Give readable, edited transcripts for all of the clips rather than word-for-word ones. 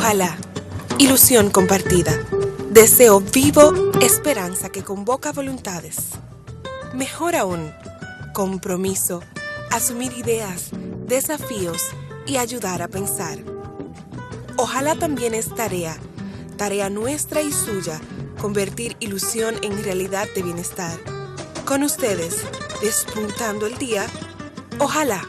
Ojalá. Ilusión compartida. Deseo vivo, esperanza que convoca voluntades. Mejor aún, compromiso, asumir ideas, desafíos y ayudar a pensar. Ojalá también es tarea nuestra y suya, convertir ilusión en realidad de bienestar. Con ustedes, despuntando el día, ojalá.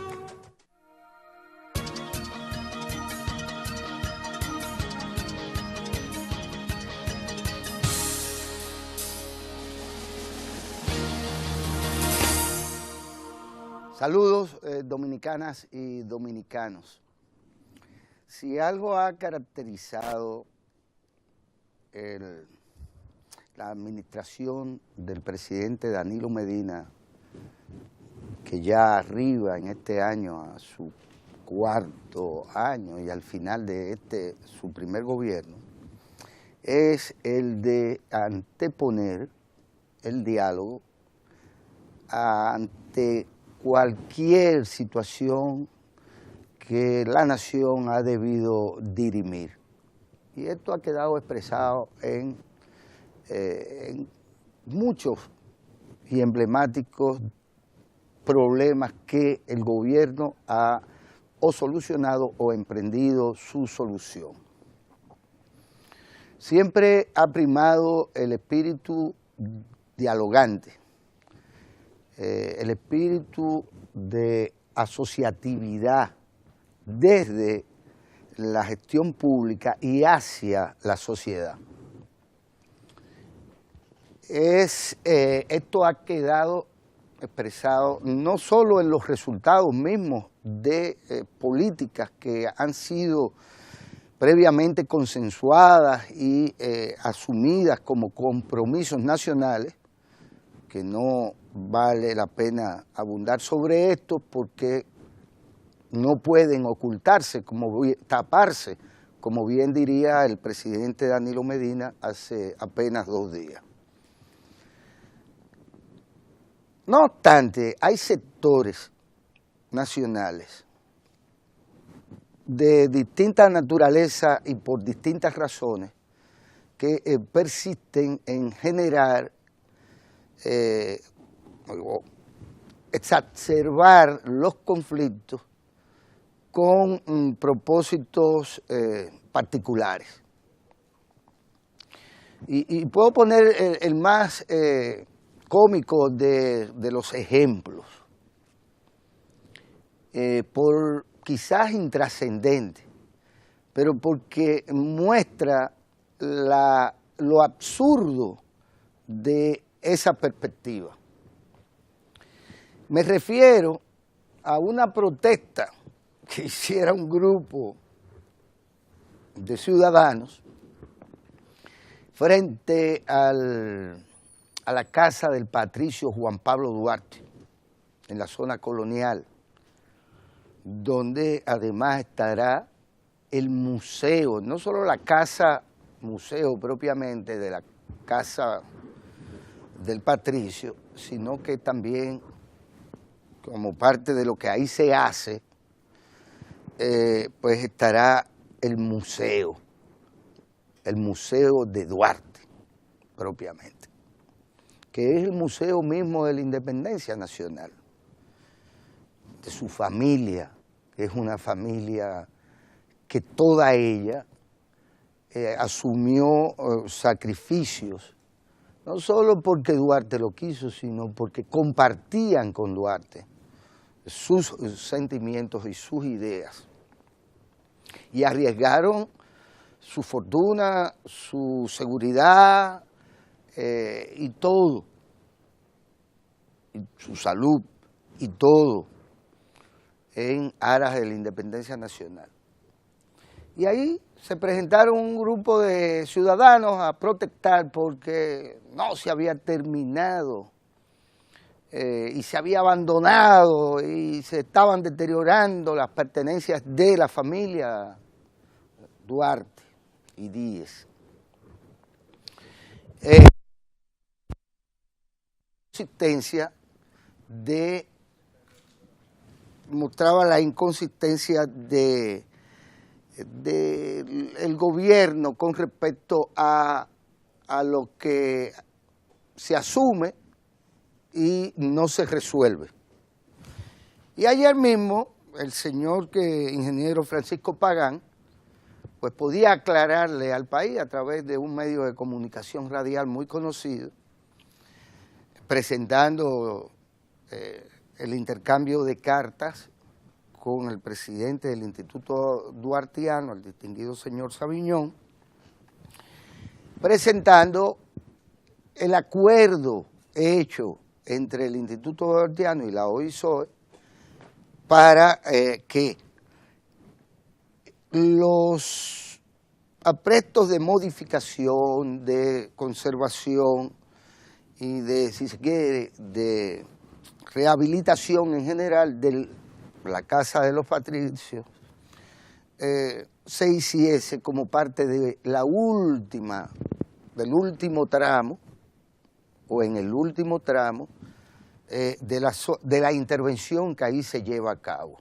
Saludos dominicanas y dominicanos. Si algo ha caracterizado la administración del presidente Danilo Medina, que ya arriba en este año a su cuarto año y al final de su primer gobierno, es el de anteponer el diálogo ante cualquier situación que la nación ha debido dirimir. Y esto ha quedado expresado en muchos y emblemáticos problemas que el gobierno ha o solucionado o emprendido su solución. Siempre ha primado el espíritu dialogante, el espíritu de asociatividad desde la gestión pública y hacia la sociedad. Esto ha quedado expresado no solo en los resultados mismos de políticas que han sido previamente consensuadas y asumidas como compromisos nacionales, que no vale la pena abundar sobre esto porque no pueden ocultarse, taparse, como bien diría el presidente Danilo Medina hace apenas 2 días. No obstante, hay sectores nacionales de distinta naturaleza y por distintas razones que persisten en generar exacerbar los conflictos con propósitos particulares. Y puedo poner el más cómico de los ejemplos, por quizás intrascendente, pero porque muestra lo absurdo de esa perspectiva. Me refiero a una protesta que hiciera un grupo de ciudadanos frente a la casa del patricio Juan Pablo Duarte, en la zona colonial, donde además estará el museo, no solo la casa museo propiamente de la casa del patricio, sino que también como parte de lo que ahí se hace, pues estará el museo de Duarte propiamente, que es el museo mismo de la independencia nacional, de su familia, que es una familia que toda ella asumió sacrificios, no solo porque Duarte lo quiso, sino porque compartían con Duarte sus sentimientos y sus ideas. Y arriesgaron su fortuna, su seguridad y todo, y su salud y todo, en aras de la independencia nacional. Y ahí se presentaron un grupo de ciudadanos a protestar porque no se había terminado y se había abandonado y se estaban deteriorando las pertenencias de la familia Duarte y Díez. Mostraba la inconsistencia de del gobierno con respecto a lo que se asume y no se resuelve. Y ayer mismo el señor ingeniero Francisco Pagán, pues podía aclararle al país a través de un medio de comunicación radial muy conocido, presentando el intercambio de cartas con el presidente del Instituto Duartiano, el distinguido señor Saviñón, presentando el acuerdo hecho entre el Instituto Duartiano y la OISOE para que los aprestos de modificación, de conservación y de, si se quiere, de rehabilitación en general de la Casa de los Patricios se hiciese como parte de del último tramo, o en el último tramo, de la intervención que ahí se lleva a cabo,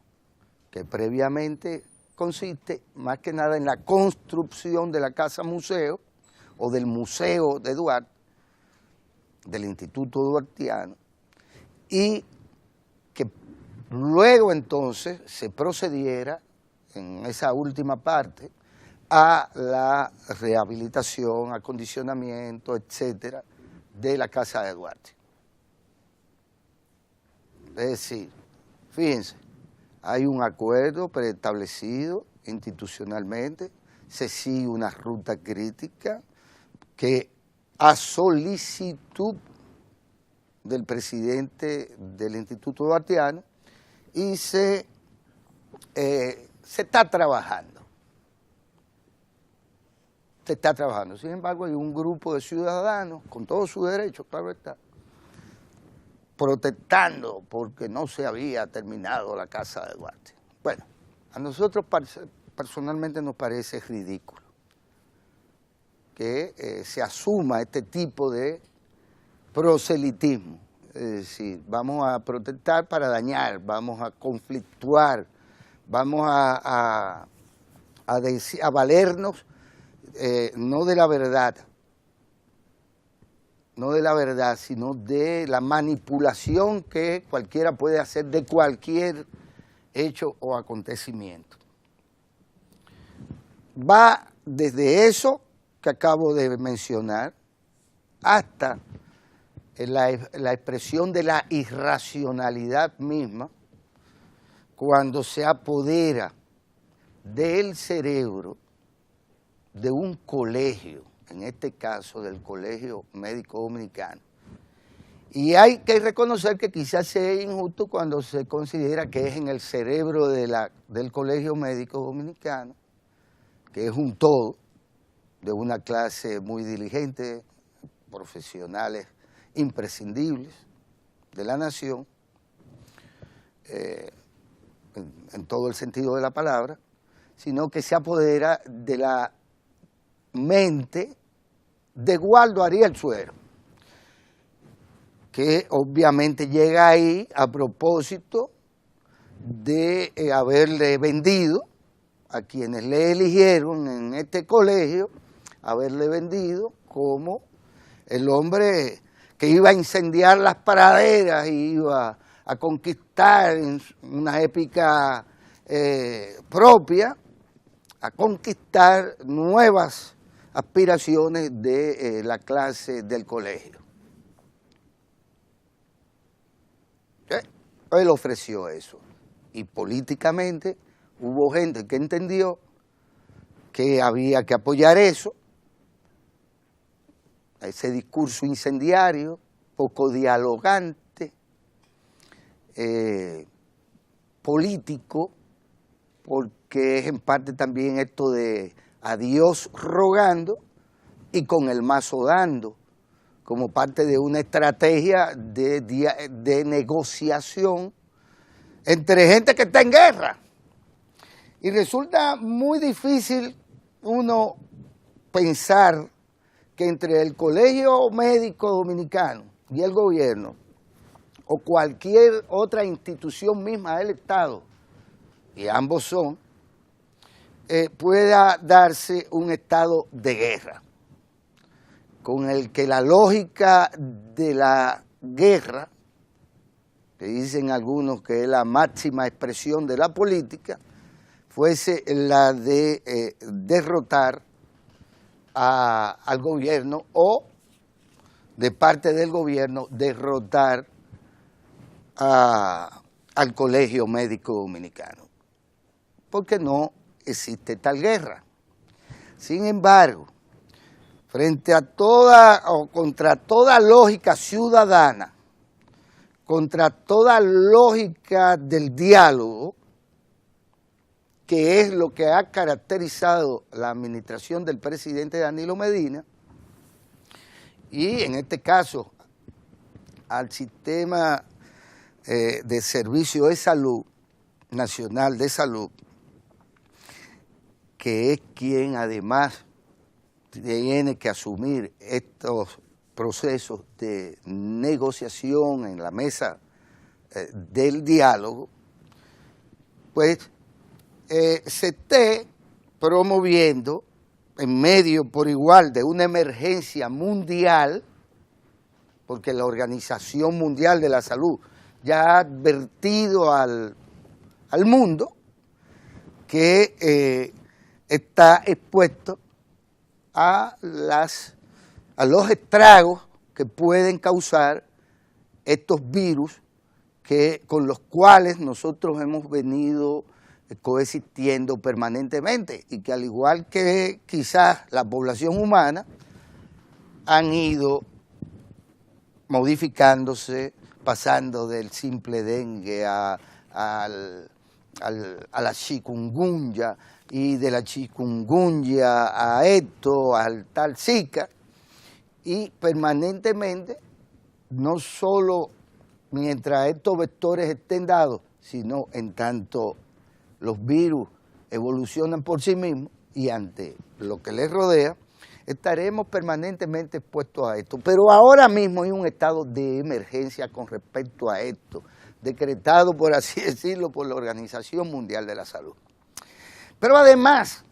que previamente consiste más que nada en la construcción de la casa museo o del Museo de Duarte, del Instituto Duartiano, y que luego entonces se procediera en esa última parte a la rehabilitación, acondicionamiento, etcétera, de la Casa de Duarte. Es decir, fíjense, hay un acuerdo preestablecido institucionalmente, se sigue una ruta crítica que a solicitud del presidente del Instituto Duartiano y se está trabajando. Se está trabajando. Sin embargo, hay un grupo de ciudadanos, con todos sus derechos, claro está, protestando porque no se había terminado la Casa de Duarte. Bueno, a nosotros personalmente nos parece ridículo que se asuma este tipo de proselitismo. Es decir, vamos a protestar para dañar, vamos a conflictuar, vamos a valernos no de la verdad, sino de la manipulación que cualquiera puede hacer de cualquier hecho o acontecimiento. Va desde eso que acabo de mencionar hasta la expresión de la irracionalidad misma cuando se apodera del cerebro de un colegio, en este caso del Colegio Médico Dominicano. Y hay que reconocer que quizás sea injusto cuando se considera que es en el cerebro del Colegio Médico Dominicano, que es un todo, de una clase muy diligente, profesionales imprescindibles de la nación, en todo el sentido de la palabra, sino que se apodera de la mente de Waldo Ariel Suero, que obviamente llega ahí a propósito de haberle vendido a quienes le eligieron en este colegio, haberle vendido como el hombre que iba a incendiar las praderas y iba a conquistar en una épica propia, a conquistar nuevas aspiraciones de la clase del colegio. Él ofreció eso y políticamente hubo gente que entendió que había que apoyar eso, ese discurso incendiario, poco dialogante, político, porque es en parte también esto de a Dios rogando y con el mazo dando, como parte de una estrategia de negociación entre gente que está en guerra. Y resulta muy difícil uno pensar que entre el Colegio Médico Dominicano y el gobierno, o cualquier otra institución misma del Estado, y ambos son, pueda darse un estado de guerra, con el que la lógica de la guerra, que dicen algunos que es la máxima expresión de la política, fuese la de derrotar al gobierno o de parte del gobierno derrotar al Colegio Médico Dominicano, porque no existe tal guerra. Sin embargo, frente a toda o contra toda lógica ciudadana, contra toda lógica del diálogo, que es lo que ha caracterizado la administración del presidente Danilo Medina, y en este caso al sistema de servicio de salud, nacional de salud, que es quien además tiene que asumir estos procesos de negociación en la mesa del diálogo, pues se esté promoviendo en medio por igual de una emergencia mundial, porque la Organización Mundial de la Salud ya ha advertido al mundo que está expuesto a los estragos que pueden causar estos virus con los cuales nosotros hemos venido coexistiendo permanentemente y que al igual que quizás la población humana han ido modificándose, pasando del simple dengue a la chikungunya, y de la chikungunya a esto, al tal Zika, y permanentemente, no solo mientras estos vectores estén dados, sino en tanto los virus evolucionan por sí mismos y ante lo que les rodea, estaremos permanentemente expuestos a esto. Pero ahora mismo hay un estado de emergencia con respecto a esto, decretado, por así decirlo, por la Organización Mundial de la Salud. Pero además,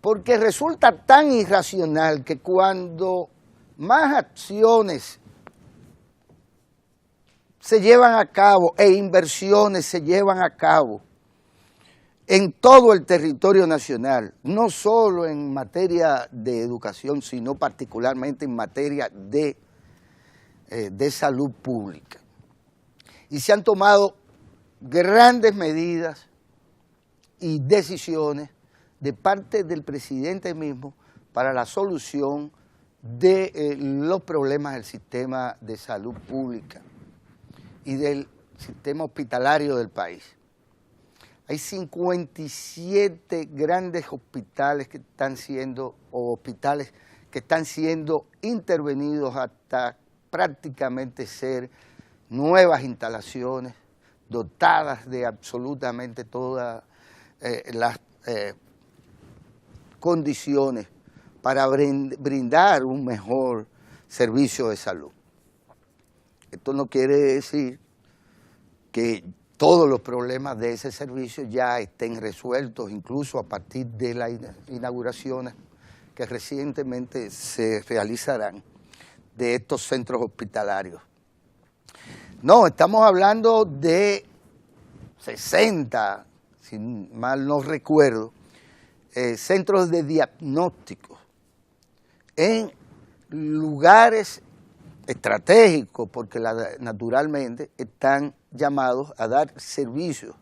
porque resulta tan irracional que cuando más acciones se llevan a cabo e inversiones se llevan a cabo en todo el territorio nacional, no solo en materia de educación, sino particularmente en materia de salud pública. Y se han tomado grandes medidas y decisiones de parte del presidente mismo para la solución de los problemas del sistema de salud pública y del sistema hospitalario del país. Hay 57 grandes hospitales que están siendo intervenidos hasta prácticamente ser nuevas instalaciones dotadas de absolutamente todas las condiciones para brindar un mejor servicio de salud. Esto no quiere decir que todos los problemas de ese servicio ya estén resueltos, incluso a partir de las inauguraciones que recientemente se realizarán de estos centros hospitalarios. No, estamos hablando de 60, si mal no recuerdo, centros de diagnóstico en lugares estratégicos, porque naturalmente están llamados a dar servicios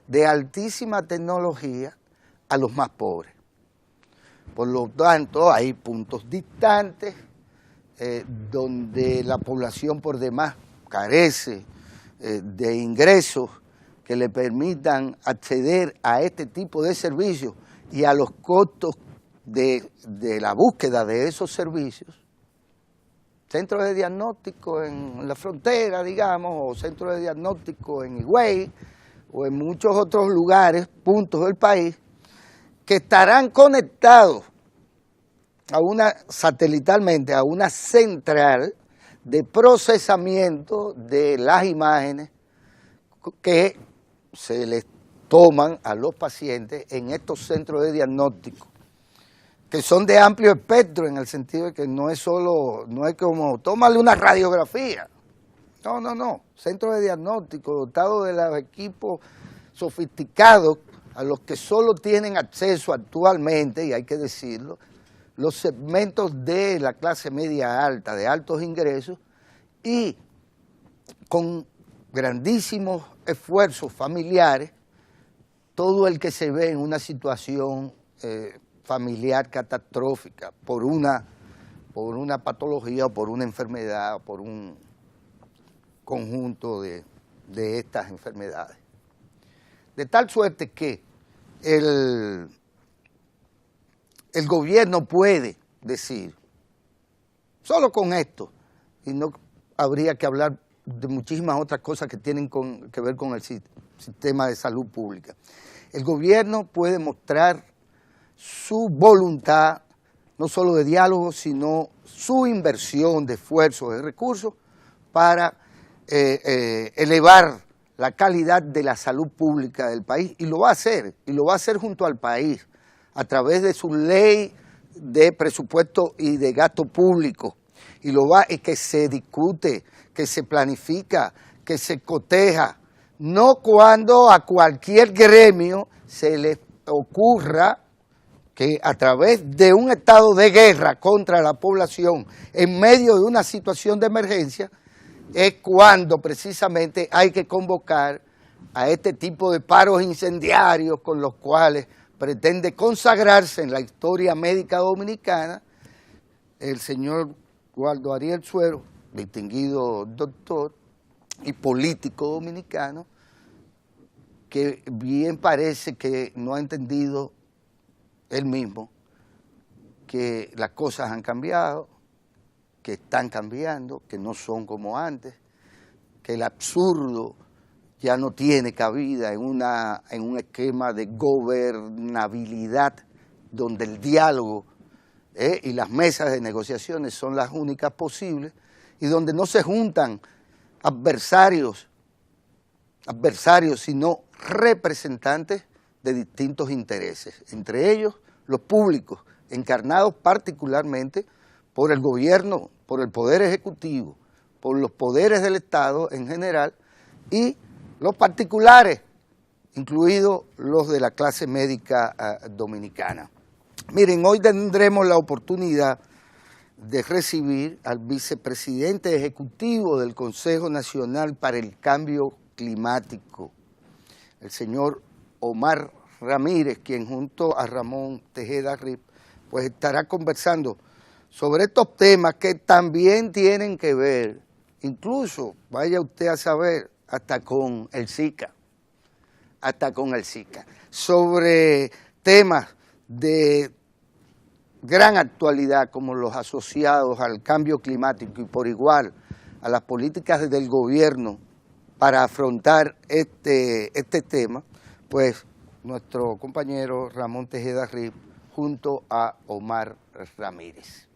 de altísima tecnología a los más pobres. Por lo tanto, hay puntos distantes donde la población por demás carece de ingresos que le permitan acceder a este tipo de servicios y a los costos de la búsqueda de esos servicios. Centros de diagnóstico en la frontera, digamos, o centros de diagnóstico en Higüey, o en muchos otros lugares, puntos del país, que estarán conectados satelitalmente a una central de procesamiento de las imágenes que se les toman a los pacientes en estos centros de diagnóstico, que son de amplio espectro en el sentido de que no es como, tómale una radiografía. No, centros de diagnóstico dotados de los equipos sofisticados a los que solo tienen acceso actualmente, y hay que decirlo, los segmentos de la clase media alta, de altos ingresos, y con grandísimos esfuerzos familiares, todo el que se ve en una situación familiar catastrófica por una patología o por una enfermedad o por un conjunto de estas enfermedades. De tal suerte que el gobierno puede decir, solo con esto, y no habría que hablar de muchísimas otras cosas que tienen que ver con el sistema de salud pública. El gobierno puede mostrar su voluntad, no solo de diálogo, sino su inversión de esfuerzos, de recursos, para elevar la calidad de la salud pública del país, y lo va a hacer junto al país, a través de su ley de presupuesto y de gasto público, y que se discute, que se planifica, que se coteja, no cuando a cualquier gremio se le ocurra que a través de un estado de guerra contra la población, en medio de una situación de emergencia, es cuando precisamente hay que convocar a este tipo de paros incendiarios con los cuales pretende consagrarse en la historia médica dominicana el señor Waldo Ariel Suero, distinguido doctor y político dominicano, que bien parece que no ha entendido él mismo que las cosas han cambiado, que están cambiando, que no son como antes, que el absurdo ya no tiene cabida en un esquema de gobernabilidad donde el diálogo y las mesas de negociaciones son las únicas posibles, y donde no se juntan adversarios, sino representantes de distintos intereses, entre ellos los públicos, encarnados particularmente por el gobierno, por el poder ejecutivo, por los poderes del Estado en general, y los particulares, incluidos los de la clase médica dominicana. Miren, hoy tendremos la oportunidad de recibir al vicepresidente ejecutivo del Consejo Nacional para el Cambio Climático, el señor Omar Ramírez, quien junto a Ramón Tejeda Rip, pues estará conversando sobre estos temas que también tienen que ver, incluso, vaya usted a saber, hasta con el Zika, sobre temas de gran actualidad como los asociados al cambio climático y por igual a las políticas del gobierno para afrontar este tema, pues nuestro compañero Ramón Tejeda Rip junto a Omar Ramírez.